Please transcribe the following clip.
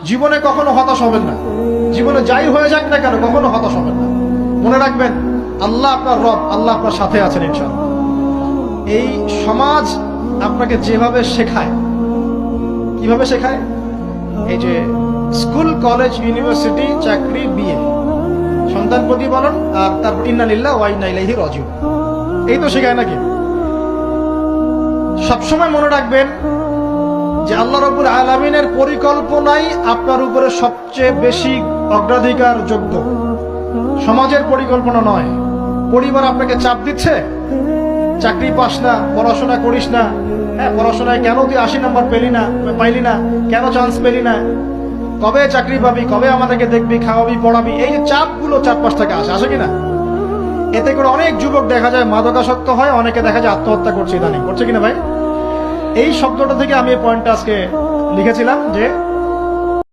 জীবনে কখনো হতাশ হবেন না। জীবনে যাই হয়ে যাক না কেন কখনো হতাশ হবেন না। মনে রাখবেন আল্লাহ আপনার রব, আল্লাহ আপনার সাথে আছেন ইনশাআল্লাহ। এই সমাজ আপনাকে যেভাবে শেখায়, কিভাবে শেখায়, এই যে স্কুল, কলেজ, ইউনিভার্সিটি, চাকরি, বিয়ে, সন্তান প্রতিপালন, আর তারপর ইন্না লিল্লাহি ওয়া ইন্না ইলাইহি রাজিউন, এই তো শেখায় নাকি? সবসময় মনে রাখবেন যে আল্লাহ রাব্বুল আলামিনের পরিকল্পনাই আপনার উপরে সবচেয়ে বেশি অগ্রাধিকার যোগ্য, সমাজের পরিকল্পনা নয়। পরিবার আপনাকে চাপ দিচ্ছে, চাকরি পাস না, পড়াশোনা করিস না, হ্যাঁ পড়াশোনায় কেন তুই 80 নম্বর পাইলি না, কেন চান্স পেলি না, কবে চাকরি পাবি, কবে আমাদেরকে দেখবি, খাওয়াবি, পড়াবি, এই যে চাপগুলো চারপাশ থেকে আসে কিনা, এতে করে অনেক যুবক দেখা যায় মাদকাসক্ত হয়, অনেকে দেখা যায় আত্মহত্যা করছে, ইদানিং করছে কিনা ভাই? এই শব্দটা থেকে আমি এই পয়েন্টটা আজকে লিখেছিলাম যে